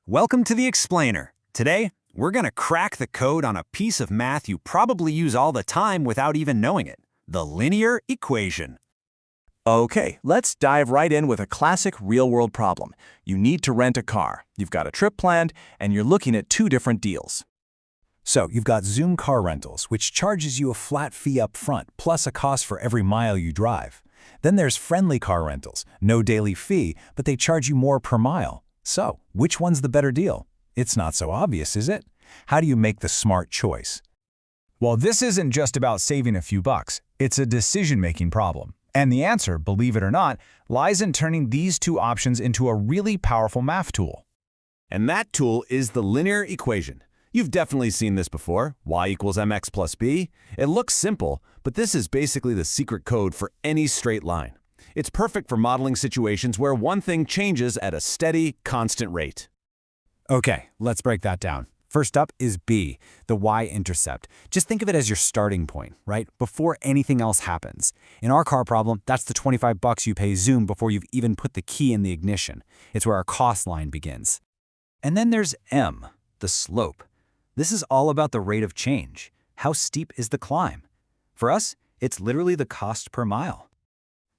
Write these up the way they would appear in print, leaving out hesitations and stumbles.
Welcome to the Explainer. Today, we're going to crack the code on a piece of math you probably use all the time without even knowing it, the linear equation. Okay, let's dive right in with a classic real-world problem. You need to rent a car. You've got a trip planned, and you're looking at two different deals. So you've got Zoom Car Rentals, which charges you a flat fee up front, plus a cost for every mile you drive. Then there's Friendly Car Rentals, no daily fee, but they charge you more per mile. So, which one's the better deal? It's not so obvious, is it? How do you make the smart choice? Well, this isn't just about saving a few bucks. It's a decision-making problem. And the answer, believe it or not, lies in turning these two options into a really powerful math tool. And that tool is the linear equation. You've definitely seen this before, y equals mx plus b. It looks simple, but this is basically the secret code for any straight line. It's perfect for modeling situations where one thing changes at a steady, constant rate. Okay, let's break that down. First up is b, the y-intercept. Just think of it as your starting point, right? Before anything else happens. In our car problem, that's the 25 bucks you pay Zoom before you've even put the key in the ignition. It's where our cost line begins. And then there's m, the slope. This is all about the rate of change. How steep is the climb? For us, it's literally the cost per mile.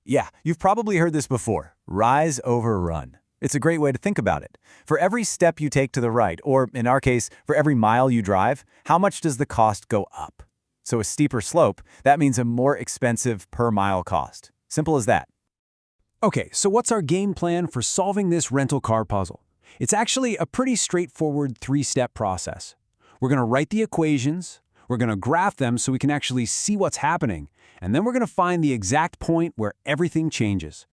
Yeah, you've probably heard this before, rise over run. It's a great way to think about it. For every step you take to the right, or in our case, for every mile you drive, how much does the cost go up? So a steeper slope, that means a more expensive per mile cost. Simple as that. Okay, so what's our game plan for solving this rental car puzzle? It's actually a pretty straightforward three-step process. We're going to write the equations, we're going to graph them so we can actually see what's happening, and then we're going to find the exact point where everything changes.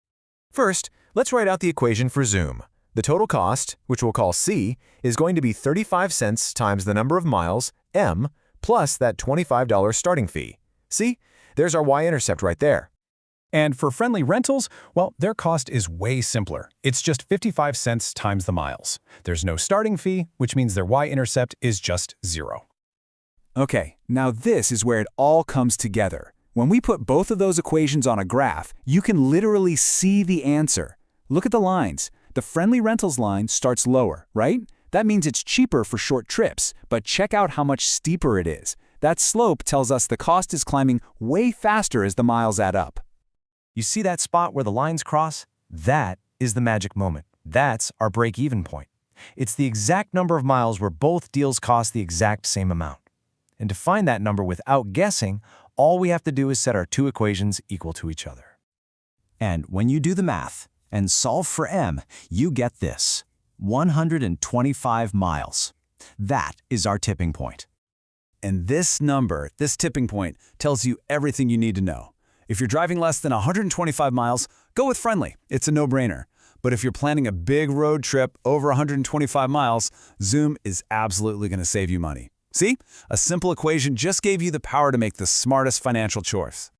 First, let's write out the equation for Zoom. The total cost, which we'll call C, is going to be 35 cents times the number of miles, m, plus that $25 starting fee. See? There's our y-intercept right there. And for Friendly Rentals, well, their cost is way simpler. It's just 55 cents times the miles. There's no starting fee, which means their y-intercept is just 0. Okay, now this is where it all comes together. When we put both of those equations on a graph, you can literally see the answer. Look at the lines. The Friendly Rentals line starts lower, right? That means it's cheaper for short trips, but check out how much steeper it is. That slope tells us the cost is climbing way faster as the miles add up. You see that spot where the lines cross? That is the magic moment. That's our break-even point. It's the exact number of miles where both deals cost the exact same amount. And to find that number without guessing, all we have to do is set our two equations equal to each other. And when you do the math and solve for m, you get this, 125 miles. That is our tipping point. And this number, this tipping point, tells you everything you need to know. If you're driving less than 125 miles, go with Friendly. It's a no-brainer. But if you're planning a big road trip over 125 miles, Zoom is absolutely going to save you money. See? A simple equation just gave you the power to make the smartest financial choice.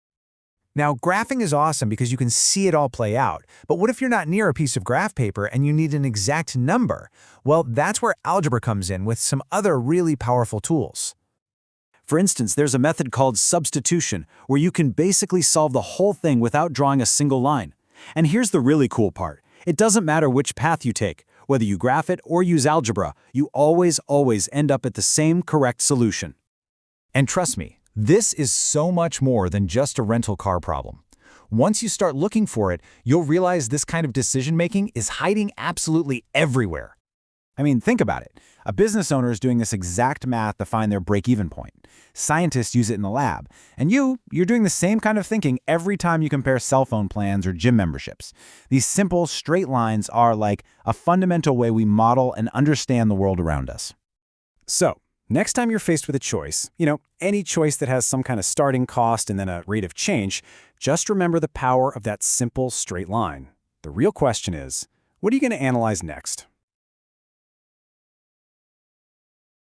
Now, graphing is awesome because you can see it all play out. But what if you're not near a piece of graph paper and you need an exact number? Well, that's where algebra comes in with some other really powerful tools. For instance, there's a method called substitution, where you can basically solve the whole thing without drawing a single line. And here's the really cool part. It doesn't matter which path you take. Whether you graph it or use algebra, you always end up at the same correct solution. And trust me, this is so much more than just a rental car problem. Once you start looking for it, you'll realize this kind of decision-making is hiding absolutely everywhere. I mean, think about it. A business owner is doing this exact math to find their break-even point. Scientists use it in the lab. And you're doing the same kind of thinking every time you compare cell phone plans or gym memberships. These simple, straight lines are like a fundamental way we model and understand the world around us. So, next time you're faced with a choice, any choice that has some kind of starting cost and then a rate of change, just remember the power of that simple, straight line. The real question is, what are you going to analyze next?